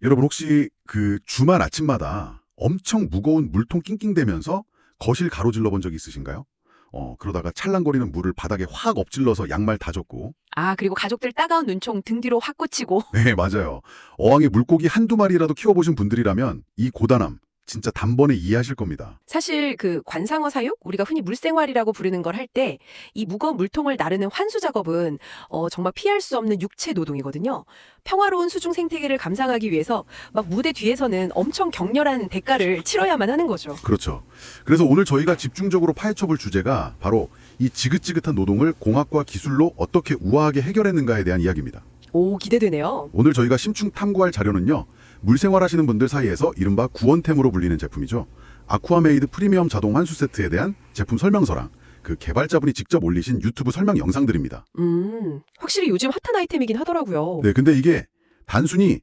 여러분 혹시 그 주말 아침마다 엄청 무거운 물통 낑낑대면서 거실 가로질러 본 적 있으신가요? 그러다가 찰랑거리는 물을 바닥에 확 엎질러서 양말 다 젖고. 아, 그리고 가족들 따가운 눈총 등 뒤로 확 꽂히고. 네, 맞아요. 어항에 물고기 한두 마리라도 키워보신 분들이라면 이 고단함 진짜 단번에 이해하실 겁니다. 사실 그 관상어 사육, 우리가 흔히 물생활이라고 부르는 걸 할 때 이 무거운 물통을 나르는 환수 작업은 정말 피할 수 없는 육체 노동이거든요. 평화로운 수중 생태계를 감상하기 위해서 막 무대 뒤에서는 엄청 격렬한 대가를 치러야만 하는 거죠. 그렇죠. 그래서 오늘 저희가 집중적으로 파헤쳐볼 주제가 바로 이 지긋지긋한 노동을 공학과 기술로 어떻게 우아하게 해결했는가에 대한 이야기입니다. 오, 기대되네요. 오늘 저희가 심층 탐구할 자료는요. 물생활하시는 분들 사이에서 이른바 구원템으로 불리는 제품이죠. 아쿠아메이드 프리미엄 자동 환수 세트에 대한 제품 설명서랑 그 개발자분이 직접 올리신 유튜브 설명 영상들입니다. 확실히 요즘 핫한 아이템이긴 하더라고요. 네, 근데 이게 단순히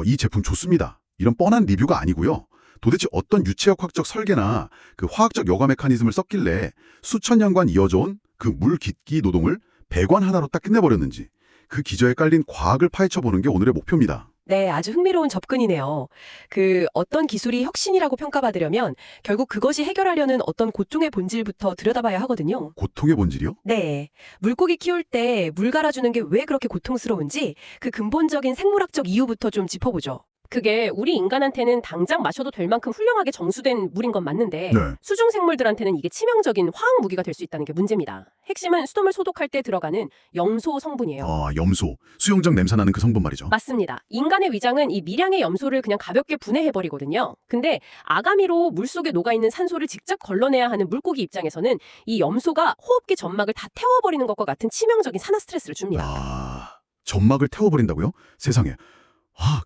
이 제품 좋습니다. 이런 뻔한 리뷰가 아니고요. 도대체 어떤 유체역학적 설계나 그 화학적 여과 메커니즘을 썼길래 수천 년간 이어져온 그 물 깃기 노동을 배관 하나로 딱 끝내버렸는지 그 기저에 깔린 과학을 파헤쳐보는 게 오늘의 목표입니다. 네, 아주 흥미로운 접근이네요. 그 어떤 기술이 혁신이라고 평가받으려면 결국 그것이 해결하려는 어떤 고통의 본질부터 들여다봐야 하거든요. 고통의 본질이요? 네, 물고기 키울 때 물 갈아주는 게 왜 그렇게 고통스러운지 그 근본적인 생물학적 이유부터 좀 짚어보죠. 그게 우리 인간한테는 당장 마셔도 될 만큼 훌륭하게 정수된 물인 건 맞는데 네. 수중 생물들한테는 이게 치명적인 화학 무기가 될 수 있다는 게 문제입니다. 핵심은 수돗물 소독할 때 들어가는 염소 성분이에요. 염소. 수영장 냄새나는 그 성분 말이죠. 맞습니다. 인간의 위장은 이 미량의 염소를 그냥 가볍게 분해해버리거든요. 근데 아가미로 물속에 녹아있는 산소를 직접 걸러내야 하는 물고기 입장에서는 이 염소가 호흡기 점막을 다 태워버리는 것과 같은 치명적인 산화 스트레스를 줍니다. 점막을 태워버린다고요? 세상에.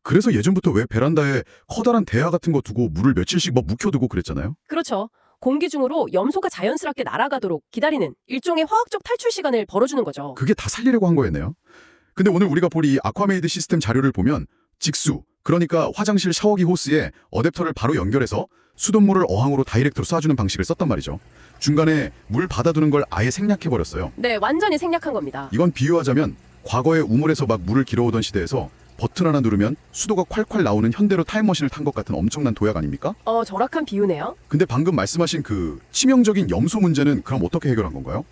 그래서 예전부터 왜 베란다에 커다란 대야 같은 거 두고 물을 며칠씩 막 묵혀두고 그랬잖아요? 그렇죠. 공기 중으로 염소가 자연스럽게 날아가도록 기다리는 일종의 화학적 탈출 시간을 벌어주는 거죠. 그게 다 살리려고 한 거였네요. 근데 오늘 우리가 볼 이 아쿠아메이드 시스템 자료를 보면 직수, 그러니까 화장실 샤워기 호스에 어댑터를 바로 연결해서 수돗물을 어항으로 다이렉트로 쏴주는 방식을 썼단 말이죠. 중간에 물 받아두는 걸 아예 생략해버렸어요. 네, 완전히 생략한 겁니다. 이건 비유하자면 과거에 우물에서 막 물을 길어오던 시대에서 버튼 하나 누르면 수도가 콸콸 나오는 현대로 타임머신을 탄 것 같은 엄청난 도약 아닙니까? 정확한 비유네요. 근데 방금 말씀하신 그 치명적인 염소 문제는 그럼 어떻게 해결한 건가요?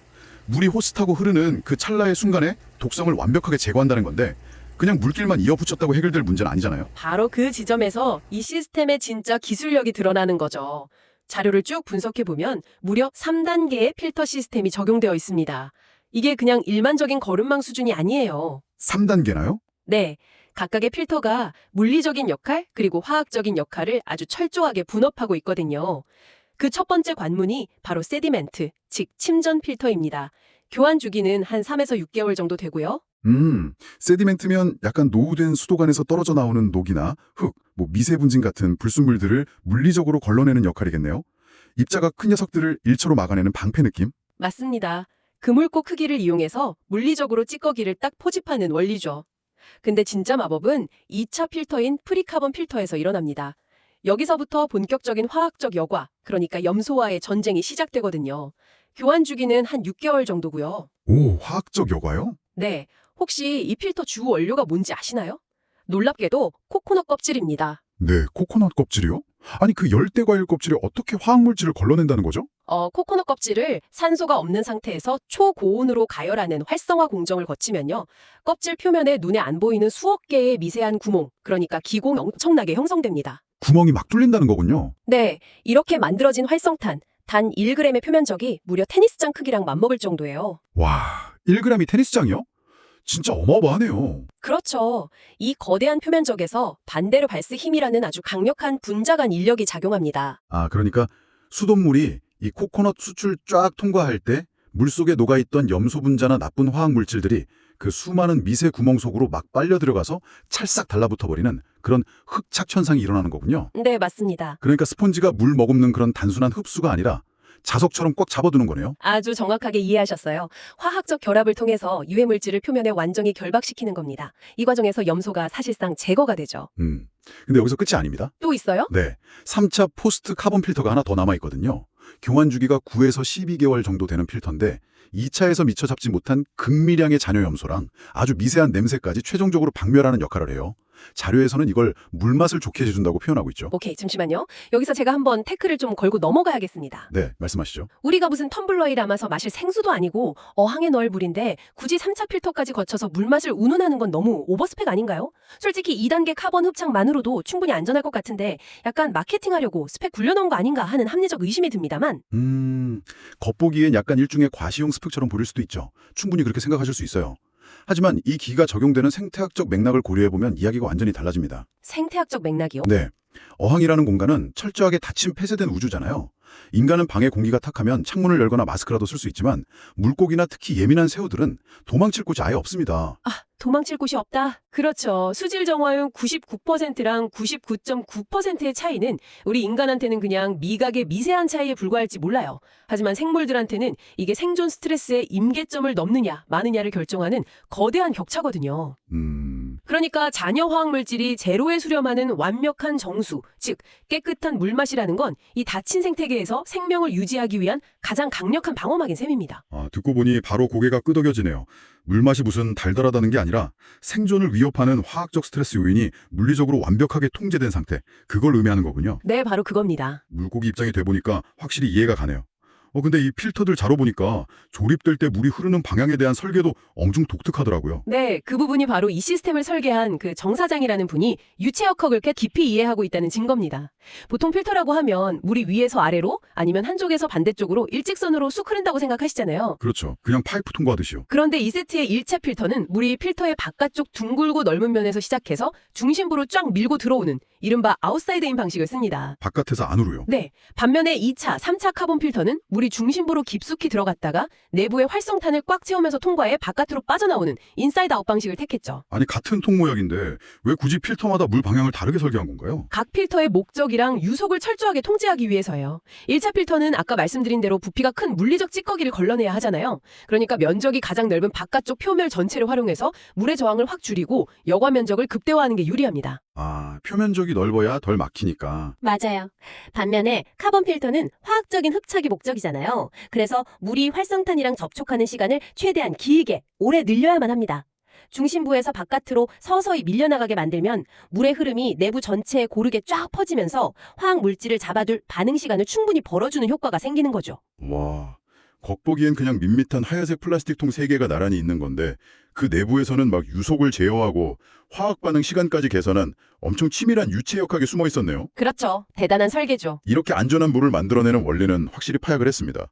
물이 호스 타고 흐르는 그 찰나의 순간에 독성을 완벽하게 제거한다는 건데 그냥 물길만 이어붙였다고 해결될 문제는 아니잖아요. 바로 그 지점에서 이 시스템의 진짜 기술력이 드러나는 거죠. 자료를 쭉 분석해보면 무려 3단계의 필터 시스템이 적용되어 있습니다. 이게 그냥 일반적인 거름망 수준이 아니에요. 3단계나요? 네, 각각의 필터가 물리적인 역할 그리고 화학적인 역할을 아주 철저하게 분업하고 있거든요. 그 첫 번째 관문이 바로 세디멘트, 즉 침전 필터입니다. 교환 주기는 한 3에서 6개월 정도 되고요. 세디멘트면 약간 노후된 수도관에서 떨어져 나오는 녹이나 흙, 미세분진 같은 불순물들을 물리적으로 걸러내는 역할이겠네요. 입자가 큰 녀석들을 일처로 막아내는 방패 느낌? 맞습니다. 그물고 크기를 이용해서 물리적으로 찌꺼기를 딱 포집하는 원리죠. 근데 진짜 마법은 2차 필터인 프리카본 필터에서 일어납니다. 여기서부터 본격적인 화학적 여과, 그러니까 염소와의 전쟁이 시작되거든요. 교환 주기는 한 6개월 정도고요. 오, 화학적 여과요? 네, 혹시 이 필터 주 원료가 뭔지 아시나요? 놀랍게도 코코넛 껍질입니다. 네, 코코넛 껍질이요? 아니 그 열대 과일 껍질이 어떻게 화학물질을 걸러낸다는 거죠? 코코넛 껍질을 산소가 없는 상태에서 초고온으로 가열하는 활성화 공정을 거치면요. 껍질 표면에 눈에 안 보이는 수억 개의 미세한 구멍, 그러니까 기공이 엄청나게 형성됩니다. 구멍이 막 뚫린다는 거군요. 네, 이렇게 만들어진 활성탄, 단 1g의 표면적이 무려 테니스장 크기랑 맞먹을 정도예요. 와, 1g이 테니스장이요? 진짜 어마어마하네요. 그렇죠. 이 거대한 표면적에서 반대로 발스 힘이라는 아주 강력한 분자간 인력이 작용합니다. 그러니까 수돗물이 이 코코넛 수출 쫙 통과할 때 물속에 녹아있던 염소 분자나 나쁜 화학 물질들이 그 수많은 미세 구멍 속으로 막 빨려 들어가서 찰싹 달라붙어버리는 그런 흡착 현상이 일어나는 거군요. 네, 맞습니다. 그러니까 스펀지가 물 머금는 그런 단순한 흡수가 아니라 자석처럼 꽉 잡아두는 거네요. 아주 정확하게 이해하셨어요. 화학적 결합을 통해서 유해 물질을 표면에 완전히 결박시키는 겁니다. 이 과정에서 염소가 사실상 제거가 되죠. 근데 여기서 끝이 아닙니다. 또 있어요? 네, 3차 포스트 카본 필터가 하나 더 남아있거든요. 교환 주기가 9에서 12개월 정도 되는 필터인데 2차에서 미처 잡지 못한 극미량의 잔여 염소랑 아주 미세한 냄새까지 최종적으로 박멸하는 역할을 해요. 자료에서는 이걸 물맛을 좋게 해준다고 표현하고 있죠. 오케이, 잠시만요. 여기서 제가 한번 태클을 좀 걸고 넘어가야겠습니다. 네, 말씀하시죠. 우리가 무슨 텀블러에 담아서 마실 생수도 아니고 어항에 넣을 물인데 굳이 3차 필터까지 거쳐서 물맛을 운운하는 건 너무 오버스펙 아닌가요? 솔직히 2단계 카본 흡착만으로도 충분히 안전할 것 같은데 약간 마케팅하려고 스펙 굴려놓은 거 아닌가 하는 합리적 의심이 듭니다만 겉보기엔 약간 일종의 과시용 스펙처럼 보일 수도 있죠. 충분히 그렇게 생각하실 수 있어요. 하지만 이 기가 적용되는 생태학적 맥락을 고려해보면 이야기가 완전히 달라집니다. 생태학적 맥락이요? 네. 어항이라는 공간은 철저하게 닫힌 폐쇄된 우주잖아요. 인간은 방에 공기가 탁하면 창문을 열거나 마스크라도 쓸 수 있지만 물고기나 특히 예민한 새우들은 도망칠 곳이 아예 없습니다. 도망칠 곳이 없다? 그렇죠. 수질 정화율 99%랑 99.9%의 차이는 우리 인간한테는 그냥 미각의 미세한 차이에 불과할지 몰라요. 하지만 생물들한테는 이게 생존 스트레스의 임계점을 넘느냐 마느냐를 결정하는 거대한 격차거든요. 그러니까 잔여 화학물질이 제로에 수렴하는 완벽한 정수, 즉 깨끗한 물맛이라는 건 이 닫힌 생태계에서 생명을 유지하기 위한 가장 강력한 방어막인 셈입니다. 듣고 보니 바로 고개가 끄덕여지네요. 물맛이 무슨 달달하다는 게 아니라 생존을 위협하는 화학적 스트레스 요인이 물리적으로 완벽하게 통제된 상태, 그걸 의미하는 거군요. 네, 바로 그겁니다. 물고기 입장이 돼보니까 확실히 이해가 가네요. 근데 이 필터들 자로 보니까 조립될 때 물이 흐르는 방향에 대한 설계도 엄청 독특하더라고요. 네, 그 부분이 바로 이 시스템을 설계한 그 정 사장이라는 분이 유체역학을 깊이 이해하고 있다는 증거입니다. 보통 필터라고 하면 물이 위에서 아래로 아니면 한쪽에서 반대쪽으로 일직선으로 쑥 흐른다고 생각하시잖아요. 그렇죠. 그냥 파이프 통과하듯이요. 그런데 이 세트의 1차 필터는 물이 필터의 바깥쪽 둥글고 넓은 면에서 시작해서 중심부로 쫙 밀고 들어오는 이른바 아웃사이드인 방식을 씁니다. 바깥에서 안으로요. 네, 반면에 2차, 3차 카본 필터는 물이 중심부로 깊숙이 들어갔다가 내부의 활성탄을 꽉 채우면서 통과해 바깥으로 빠져나오는 인사이드 아웃 방식을 택했죠. 아니 같은 통 모양인데 왜 굳이 필터마다 물 방향을 다르게 설계한 건가요? 각 필터의 목적이랑 유속을 철저하게 통제하기 위해서예요. 1차 필터는 아까 말씀드린 대로 부피가 큰 물리적 찌꺼기를 걸러내야 하잖아요. 그러니까 면적이 가장 넓은 바깥쪽 표면 전체를 활용해서 물의 저항을 확 줄이고 여과 면적을 극대화하는 게 유리합니다. 표면적이 넓어야 덜 막히니까. 맞아요. 반면에 카본 필터는 화학적인 흡착이 목적이잖아요. 그래서 물이 활성탄이랑 접촉하는 시간을 최대한 길게, 오래 늘려야만 합니다. 중심부에서 바깥으로 서서히 밀려나가게 만들면 물의 흐름이 내부 전체에 고르게 쫙 퍼지면서 화학 물질을 잡아둘 반응 시간을 충분히 벌어주는 효과가 생기는 거죠. 와, 겉보기엔 그냥 밋밋한 하얀색 플라스틱 통 3개가 나란히 있는 건데 그 내부에서는 막 유속을 제어하고 화학 반응 시간까지 계산한 엄청 치밀한 유체역학이 숨어 있었네요. 그렇죠. 대단한 설계죠. 이렇게 안전한 물을 만들어내는 원리는 확실히 파악을 했습니다.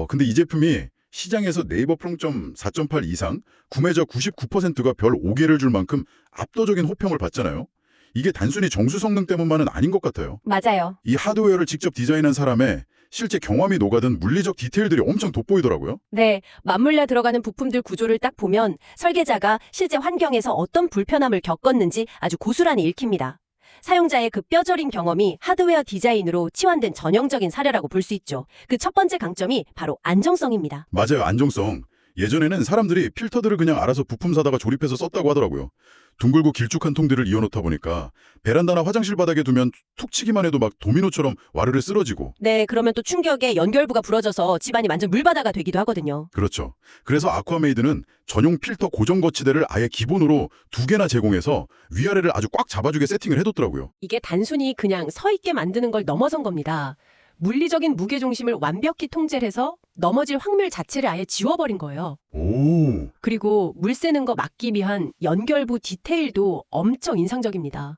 근데 이 제품이 시장에서 네이버 평점 4.8 이상, 구매자 99%가 별 5개를 줄 만큼 압도적인 호평을 받잖아요. 이게 단순히 정수 성능 때문만은 아닌 것 같아요. 맞아요. 이 하드웨어를 직접 디자인한 사람의 실제 경험이 녹아든 물리적 디테일들이 엄청 돋보이더라고요. 네, 맞물려 들어가는 부품들 구조를 딱 보면 설계자가 실제 환경에서 어떤 불편함을 겪었는지 아주 고스란히 읽힙니다. 사용자의 그 뼈저린 경험이 하드웨어 디자인으로 치환된 전형적인 사례라고 볼 수 있죠. 그 첫 번째 강점이 바로 안정성입니다. 맞아요, 안정성. 예전에는 사람들이 필터들을 그냥 알아서 부품 사다가 조립해서 썼다고 하더라고요. 둥글고 길쭉한 통들을 이어놓다 보니까 베란다나 화장실 바닥에 두면 툭 치기만 해도 막 도미노처럼 와르르 쓰러지고. 네, 그러면 또 충격에 연결부가 부러져서 집안이 완전 물바다가 되기도 하거든요. 그렇죠. 그래서 아쿠아메이드는 전용 필터 고정 거치대를 아예 기본으로 2개나 제공해서 위아래를 아주 꽉 잡아주게 세팅을 해뒀더라고요. 이게 단순히 그냥 서 있게 만드는 걸 넘어선 겁니다. 물리적인 무게중심을 완벽히 통제해서 넘어질 확률 자체를 아예 지워버린 거예요. 오, 그리고 물 새는 거 막기 위한 연결부 디테일도 엄청 인상적입니다.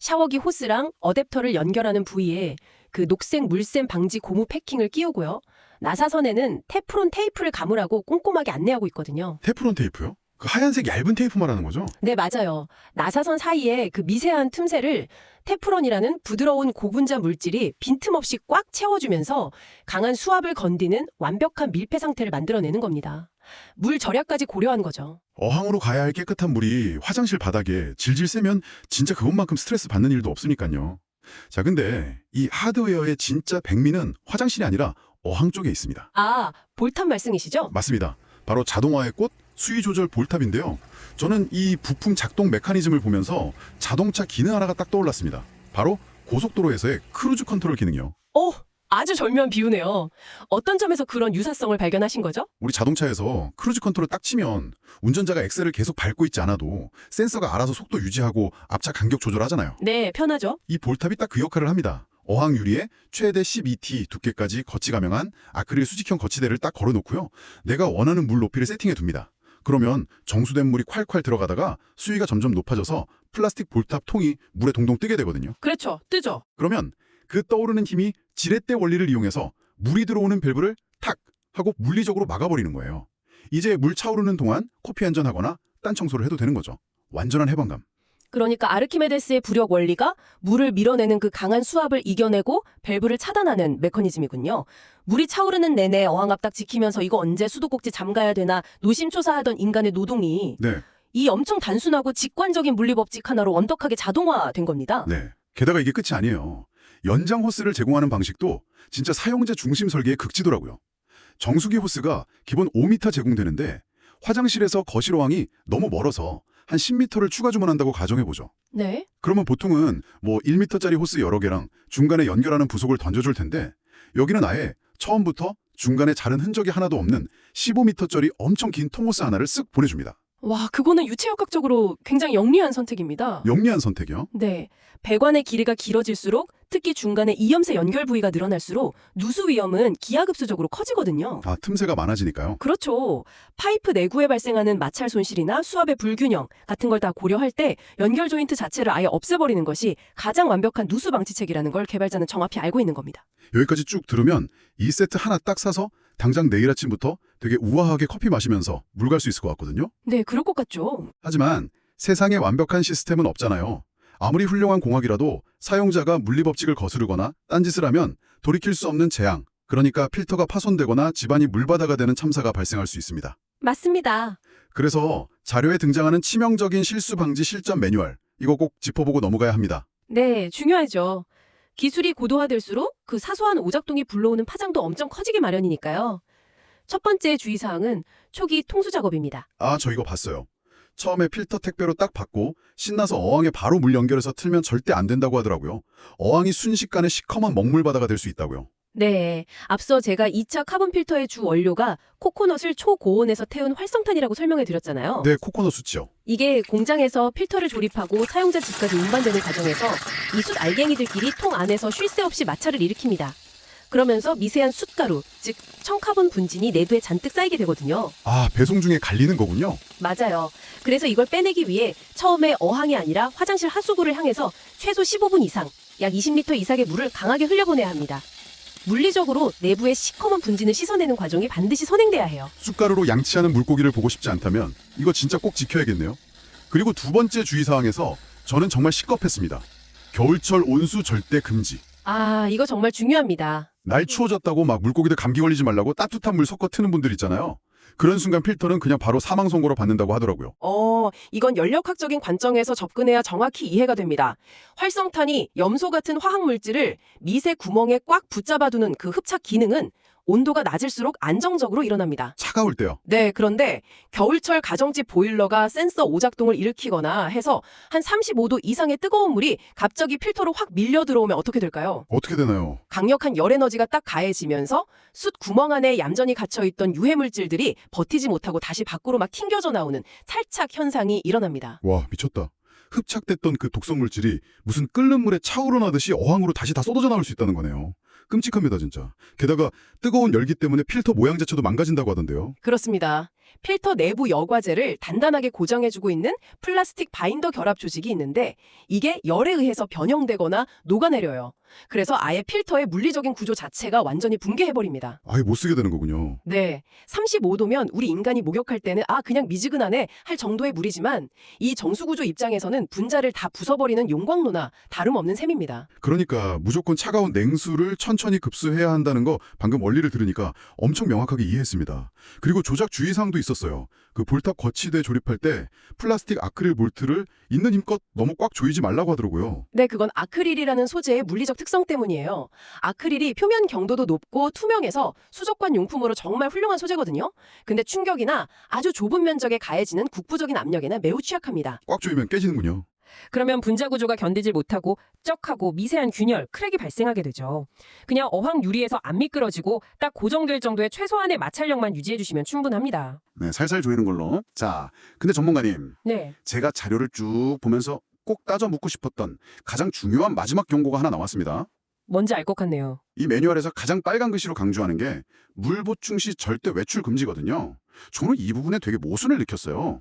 샤워기 호스랑 어댑터를 연결하는 부위에 그 녹색 물샘 방지 고무 패킹을 끼우고요. 나사선에는 테프론 테이프를 감으라고 꼼꼼하게 안내하고 있거든요. 테프론 테이프요? 그 하얀색 얇은 테이프 말하는 거죠? 네, 맞아요. 나사선 사이에 그 미세한 틈새를 테프론이라는 부드러운 고분자 물질이 빈틈없이 꽉 채워주면서 강한 수압을 건디는 완벽한 밀폐 상태를 만들어내는 겁니다. 물 절약까지 고려한 거죠. 어항으로 가야 할 깨끗한 물이 화장실 바닥에 질질 새면 진짜 그것만큼 스트레스 받는 일도 없으니까요. 자, 근데 이 하드웨어의 진짜 백미는 화장실이 아니라 어항 쪽에 있습니다. 볼탑 말씀이시죠? 맞습니다. 바로 자동화의 꽃, 수위 조절 볼탑인데요. 저는 이 부품 작동 메커니즘을 보면서 자동차 기능 하나가 딱 떠올랐습니다. 바로 고속도로에서의 크루즈 컨트롤 기능이요. 아주 절묘한 비유네요. 어떤 점에서 그런 유사성을 발견하신 거죠? 우리 자동차에서 크루즈 컨트롤 딱 치면 운전자가 엑셀을 계속 밟고 있지 않아도 센서가 알아서 속도 유지하고 앞차 간격 조절하잖아요. 네, 편하죠. 이 볼탑이 딱 그 역할을 합니다. 어항 유리에 최대 12T 두께까지 거치 가명한 아크릴 수직형 거치대를 딱 걸어놓고요. 내가 원하는 물 높이를 세팅해 둡니다. 그러면 정수된 물이 콸콸 들어가다가 수위가 점점 높아져서 플라스틱 볼탑 통이 물에 동동 뜨게 되거든요. 그렇죠. 뜨죠. 그러면 그 떠오르는 힘이 지렛대 원리를 이용해서 물이 들어오는 밸브를 탁 하고 물리적으로 막아버리는 거예요. 이제 물 차오르는 동안 커피 한잔 하거나 딴 청소를 해도 되는 거죠. 완전한 해방감. 그러니까 아르키메데스의 부력 원리가 물을 밀어내는 그 강한 수압을 이겨내고 밸브를 차단하는 메커니즘이군요. 물이 차오르는 내내 어항 앞딱 지키면서 이거 언제 수도꼭지 잠가야 되나 노심초사하던 인간의 노동이 네, 이 엄청 단순하고 직관적인 물리법칙 하나로 완벽하게 자동화된 겁니다. 네. 게다가 이게 끝이 아니에요. 연장 호스를 제공하는 방식도 진짜 사용자 중심 설계의 극지더라고요. 정수기 호스가 기본 5m 제공되는데 화장실에서 거실 어항이 너무 멀어서 한 10m를 추가 주문한다고 가정해보죠. 네. 그러면 보통은 뭐 1m짜리 호스 여러 개랑 중간에 연결하는 부속을 던져줄 텐데 여기는 아예 처음부터 중간에 자른 흔적이 하나도 없는 15m짜리 엄청 긴 통호스 하나를 쓱 보내줍니다. 와, 그거는 유체역학적으로 굉장히 영리한 선택입니다. 영리한 선택이요? 네. 배관의 길이가 길어질수록 특히 중간에 이염새 연결 부위가 늘어날수록 누수 위험은 기하급수적으로 커지거든요. 아, 틈새가 많아지니까요. 그렇죠. 파이프 내구에 발생하는 마찰 손실이나 수압의 불균형 같은 걸 다 고려할 때 연결 조인트 자체를 아예 없애버리는 것이 가장 완벽한 누수 방지책이라는 걸 개발자는 정확히 알고 있는 겁니다. 여기까지 쭉 들으면 이 세트 하나 딱 사서 당장 내일 아침부터 되게 우아하게 커피 마시면서 물 갈 수 있을 것 같거든요. 네, 그럴 것 같죠. 하지만 세상에 완벽한 시스템은 없잖아요. 아무리 훌륭한 공학이라도 사용자가 물리법칙을 거스르거나 딴짓을 하면 돌이킬 수 없는 재앙, 그러니까 필터가 파손되거나 집안이 물바다가 되는 참사가 발생할 수 있습니다. 맞습니다. 그래서 자료에 등장하는 치명적인 실수 방지 실전 매뉴얼, 이거 꼭 짚어보고 넘어가야 합니다. 네, 중요하죠. 기술이 고도화될수록 그 사소한 오작동이 불러오는 파장도 엄청 커지기 마련이니까요. 첫 번째 주의사항은 초기 통수 작업입니다. 아, 저 이거 봤어요. 처음에 필터 택배로 딱 받고 신나서 어항에 바로 물 연결해서 틀면 절대 안 된다고 하더라고요. 어항이 순식간에 시커먼 먹물바다가 될 수 있다고요. 네, 앞서 제가 2차 카본 필터의 주 원료가 코코넛을 초고온에서 태운 활성탄이라고 설명해 드렸잖아요. 네, 코코넛 수치요. 이게 공장에서 필터를 조립하고 사용자 집까지 운반되는 과정에서 이 숯 알갱이들끼리 통 안에서 쉴 새 없이 마찰을 일으킵니다. 그러면서 미세한 숯가루, 즉 청카본 분진이 내부에 잔뜩 쌓이게 되거든요. 아, 배송 중에 갈리는 거군요. 맞아요. 그래서 이걸 빼내기 위해 처음에 어항이 아니라 화장실 하수구를 향해서 최소 15분 이상, 약 20리터 이상의 물을 강하게 흘려보내야 합니다. 물리적으로 내부의 시커먼 분진을 씻어내는 과정이 반드시 선행돼야 해요. 숟가루로 양치하는 물고기를 보고 싶지 않다면 이거 진짜 꼭 지켜야겠네요. 그리고 두 번째 주의사항에서 저는 정말 시겁했습니다. 겨울철 온수 절대 금지. 아, 이거 정말 중요합니다. 날 추워졌다고 막 물고기들 감기 걸리지 말라고 따뜻한 물 섞어 트는 분들 있잖아요. 그런 순간 필터는 그냥 바로 사망 선고로 받는다고 하더라고요. 이건 연력학적인 관점에서 접근해야 정확히 이해가 됩니다. 활성탄이 염소 같은 화학 물질을 미세 구멍에 꽉 붙잡아두는 그 흡착 기능은 온도가 낮을수록 안정적으로 일어납니다. 차가울 때요. 네, 그런데 겨울철 가정집 보일러가 센서 오작동을 일으키거나 해서 한 35도 이상의 뜨거운 물이 갑자기 필터로 확 밀려 들어오면 어떻게 될까요? 어떻게 되나요? 강력한 열 에너지가 딱 가해지면서 숯 구멍 안에 얌전히 갇혀있던 유해 물질들이 버티지 못하고 다시 밖으로 막 튕겨져 나오는 찰착 현상이 일어납니다. 와, 미쳤다. 흡착됐던 그 독성 물질이 무슨 끓는 물에 차오르나듯이 어항으로 다시 다 쏟아져 나올 수 있다는 거네요. 끔찍합니다, 진짜. 게다가 뜨거운 열기 때문에 필터 모양 자체도 망가진다고 하던데요. 그렇습니다. 필터 내부 여과제를 단단하게 고정해주고 있는 플라스틱 바인더 결합 조직이 있는데 이게 열에 의해서 변형되거나 녹아내려요. 그래서 아예 필터의 물리적인 구조 자체가 완전히 붕괴해버립니다. 아예 못 쓰게 되는 거군요. 네, 35도면 우리 인간이 목욕할 때는 그냥 미지근하네 할 정도의 물이지만 이 정수구조 입장에서는 분자를 다 부숴버리는 용광로나 다름없는 셈입니다. 그러니까 무조건 차가운 냉수를 천천히 급수해야 한다는 거 방금 원리를 들으니까 엄청 명확하게 이해했습니다. 그리고 조작 주의사항도 있었어요. 그 볼탑 거치대 조립할 때 플라스틱 아크릴 볼트를 있는 힘껏 너무 꽉 조이지 말라고 하더라고요. 네, 그건 아크릴이라는 소재의 물리적 특성 때문이에요. 아크릴이 표면 경도도 높고 투명해서 수족관 용품으로 정말 훌륭한 소재거든요. 근데 충격이나 아주 좁은 면적에 가해지는 국부적인 압력에는 매우 취약합니다. 꽉 조이면 깨지는군요. 그러면 분자 구조가 견디질 못하고 쩍하고 미세한 균열, 크랙이 발생하게 되죠. 그냥 어항 유리에서 안 미끄러지고 딱 고정될 정도의 최소한의 마찰력만 유지해 주시면 충분합니다. 네, 살살 조이는 걸로. 자, 근데 전문가님, 네. 제가 자료를 쭉 보면서 꼭 따져 묻고 싶었던 가장 중요한 마지막 경고가 하나 나왔습니다. 뭔지 알 것 같네요. 이 매뉴얼에서 가장 빨간 글씨로 강조하는 게 물 보충 시 절대 외출 금지거든요. 저는 이 부분에 되게 모순을 느꼈어요.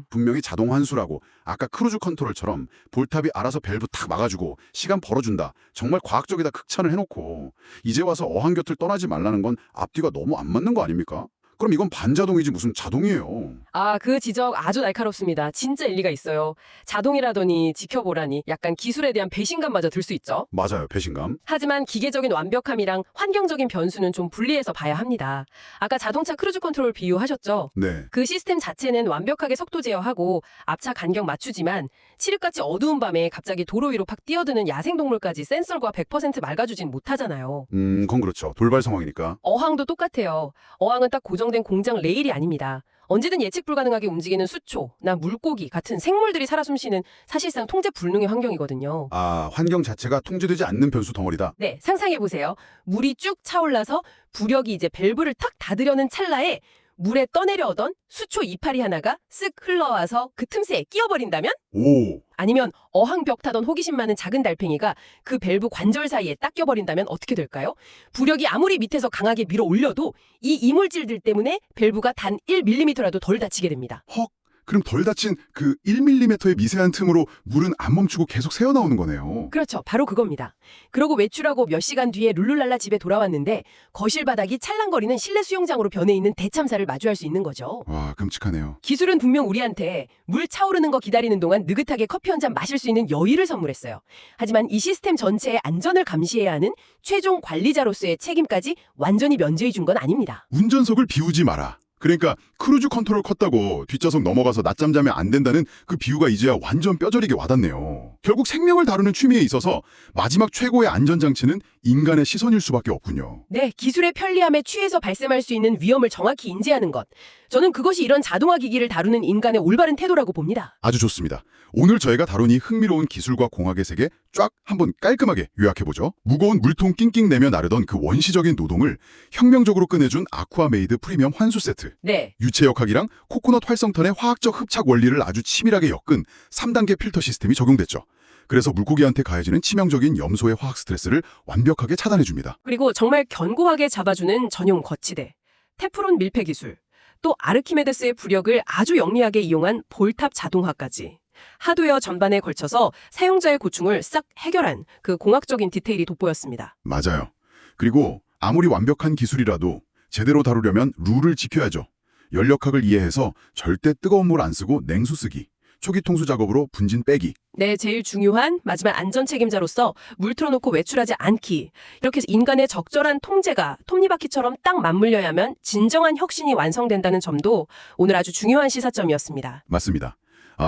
분명히 자동 환수라고 아까 크루즈 컨트롤처럼 볼탑이 알아서 밸브 탁 막아주고 시간 벌어준다. 정말 과학적이다 극찬을 해놓고 이제 와서 어항 곁을 떠나지 말라는 건 앞뒤가 너무 안 맞는 거 아닙니까? 그럼 이건 반자동이지 무슨 자동이에요. 아, 그 지적 아주 날카롭습니다. 진짜 일리가 있어요. 자동이라더니 지켜보라니 약간 기술에 대한 배신감마저 들 수 있죠. 맞아요, 배신감. 하지만 기계적인 완벽함이랑 환경적인 변수는 좀 분리해서 봐야 합니다. 아까 자동차 크루즈 컨트롤 비유하셨죠? 네. 그 시스템 자체는 완벽하게 속도 제어하고 앞차 간격 맞추지만 칠흑같이 어두운 밤에 갑자기 도로 위로 팍 뛰어드는 야생동물까지 센서가 100% 맑아주진 못하잖아요. 그건 그렇죠. 돌발 상황이니까. 어항도 똑같아요. 어항은 딱 고정된 공장 레일이 아닙니다. 언제든 예측 불가능하게 움직이는 수초나 물고기 같은 생물들이 살아 숨쉬는 사실상 통제 불능의 환경이거든요. 아, 환경 자체가 통제되지 않는 변수 덩어리다. 네, 상상해보세요. 물이 쭉 차올라서 부력이 이제 밸브를 탁 닫으려는 찰나에 물에 떠내려오던 수초 이파리 하나가 쓱 흘러와서 그 틈새에 끼어버린다면? 오, 아니면 어항벽 타던 호기심 많은 작은 달팽이가 그 밸브 관절 사이에 딱 껴버린다면 어떻게 될까요? 부력이 아무리 밑에서 강하게 밀어 올려도 이 이물질들 때문에 밸브가 단 1mm라도 덜 다치게 됩니다. 헉. 그럼 덜 다친 그 1mm의 미세한 틈으로 물은 안 멈추고 계속 새어나오는 거네요. 그렇죠. 바로 그겁니다. 그러고 외출하고 몇 시간 뒤에 룰루랄라 집에 돌아왔는데 거실 바닥이 찰랑거리는 실내 수영장으로 변해 있는 대참사를 마주할 수 있는 거죠. 와, 끔찍하네요. 기술은 분명 우리한테 물 차오르는 거 기다리는 동안 느긋하게 커피 한 잔 마실 수 있는 여유를 선물했어요. 하지만 이 시스템 전체의 안전을 감시해야 하는 최종 관리자로서의 책임까지 완전히 면제해 준 건 아닙니다. 운전석을 비우지 마라. 그러니까 크루즈 컨트롤 컸다고 뒷좌석 넘어가서 낮잠 자면 안 된다는 그 비유가 이제야 완전 뼈저리게 와닿네요. 결국 생명을 다루는 취미에 있어서 마지막 최고의 안전장치는 인간의 시선일 수밖에 없군요. 네, 기술의 편리함에 취해서 발생할 수 있는 위험을 정확히 인지하는 것. 저는 그것이 이런 자동화 기기를 다루는 인간의 올바른 태도라고 봅니다. 아주 좋습니다. 오늘 저희가 다룬 이 흥미로운 기술과 공학의 세계 쫙 한번 깔끔하게 요약해보죠. 무거운 물통 낑낑 내며 나르던 그 원시적인 노동을 혁명적으로 꺼내준 아쿠아메이드 프리미엄 환수 세트. 네, 유체역학이랑 코코넛 활성탄의 화학적 흡착 원리를 아주 치밀하게 엮은 3단계 필터 시스템이 적용됐죠. 그래서 물고기한테 가해지는 치명적인 염소의 화학 스트레스를 완벽하게 차단해줍니다. 그리고 정말 견고하게 잡아주는 전용 거치대, 테프론 밀폐 기술, 또 아르키메데스의 부력을 아주 영리하게 이용한 볼탑 자동화까지. 하드웨어 전반에 걸쳐서 사용자의 고충을 싹 해결한 그 공학적인 디테일이 돋보였습니다. 맞아요. 그리고 아무리 완벽한 기술이라도 제대로 다루려면 룰을 지켜야죠. 연력학을 이해해서 절대 뜨거운 물 안 쓰고 냉수 쓰기, 초기 통수 작업으로 분진 빼기. 네, 제일 중요한 마지막 안전 책임자로서 물 틀어놓고 외출하지 않기. 이렇게 해서 인간의 적절한 통제가 톱니바퀴처럼 딱 맞물려야만 진정한 혁신이 완성된다는 점도 오늘 아주 중요한 시사점이었습니다. 맞습니다.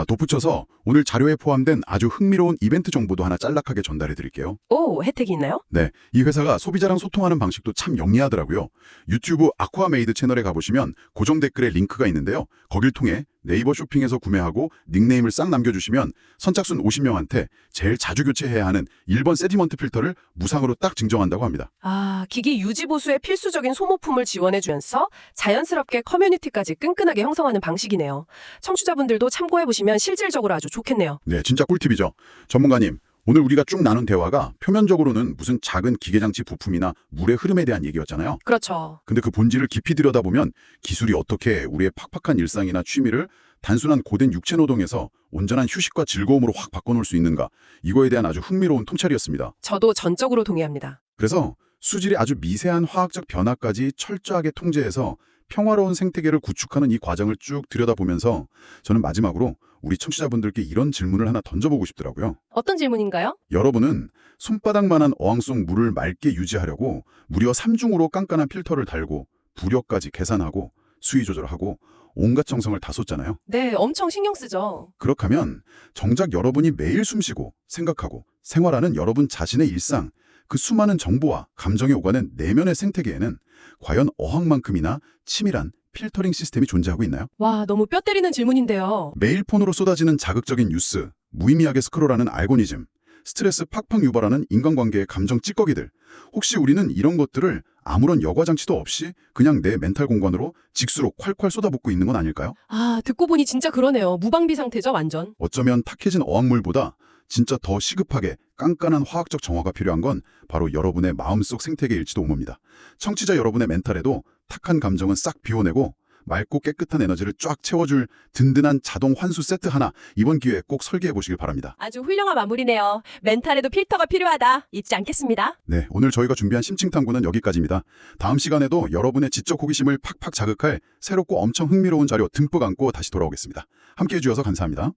덧붙여서 오늘 자료에 포함된 아주 흥미로운 이벤트 정보도 하나 짤막하게 전달해 드릴게요. 오, 혜택이 있나요? 네, 이 회사가 소비자랑 소통하는 방식도 참 영리하더라고요. 유튜브 아쿠아메이드 채널에 가보시면 고정 댓글에 링크가 있는데요. 거길 통해 네이버 쇼핑에서 구매하고 닉네임을 싹 남겨주시면 선착순 50명한테 제일 자주 교체해야 하는 1번 세디먼트 필터를 무상으로 딱 증정한다고 합니다. 아, 기기 유지 보수에 필수적인 소모품을 지원해주면서 자연스럽게 커뮤니티까지 끈끈하게 형성하는 방식이네요. 청취자분들도 참고해보시면 실질적으로 아주 좋겠네요. 네, 진짜 꿀팁이죠. 전문가님, 오늘 우리가 쭉 나눈 대화가 표면적으로는 무슨 작은 기계장치 부품이나 물의 흐름에 대한 얘기였잖아요. 그렇죠. 근데 그 본질을 깊이 들여다보면 기술이 어떻게 우리의 팍팍한 일상이나 취미를 단순한 고된 육체 노동에서 온전한 휴식과 즐거움으로 확 바꿔놓을 수 있는가, 이거에 대한 아주 흥미로운 통찰이었습니다. 저도 전적으로 동의합니다. 그래서 수질의 아주 미세한 화학적 변화까지 철저하게 통제해서 평화로운 생태계를 구축하는 이 과정을 쭉 들여다보면서 저는 마지막으로 우리 청취자분들께 이런 질문을 하나 던져보고 싶더라고요. 어떤 질문인가요? 여러분은 손바닥만한 어항 속 물을 맑게 유지하려고 무려 3중으로 깐깐한 필터를 달고 부력까지 계산하고 수위 조절하고 온갖 정성을 다 쏟잖아요. 네, 엄청 신경 쓰죠. 그렇다면 정작 여러분이 매일 숨쉬고 생각하고 생활하는 여러분 자신의 일상, 그 수많은 정보와 감정이 오가는 내면의 생태계에는 과연 어항만큼이나 치밀한 필터링 시스템이 존재하고 있나요? 와, 너무 뼈 때리는 질문인데요. 매일 폰으로 쏟아지는 자극적인 뉴스, 무의미하게 스크롤하는 알고리즘, 스트레스 팍팍 유발하는 인간관계의 감정 찌꺼기들. 혹시 우리는 이런 것들을 아무런 여과 장치도 없이 그냥 내 멘탈 공간으로 직수로 콸콸 쏟아붓고 있는 건 아닐까요? 아, 듣고 보니 진짜 그러네요. 무방비 상태죠, 완전. 어쩌면 탁해진 어항물보다 진짜 더 시급하게 깐깐한 화학적 정화가 필요한 건 바로 여러분의 마음속 생태계일지도 모릅니다. 청취자 여러분의 멘탈에도 탁한 감정은 싹 비워내고 맑고 깨끗한 에너지를 쫙 채워줄 든든한 자동 환수 세트 하나 이번 기회에 꼭 설계해 보시길 바랍니다. 아주 훌륭한 마무리네요. 멘탈에도 필터가 필요하다. 잊지 않겠습니다. 네, 오늘 저희가 준비한 심층탐구는 여기까지입니다. 다음 시간에도 여러분의 지적 호기심을 팍팍 자극할 새롭고 엄청 흥미로운 자료 듬뿍 안고 다시 돌아오겠습니다. 함께해 주셔서 감사합니다.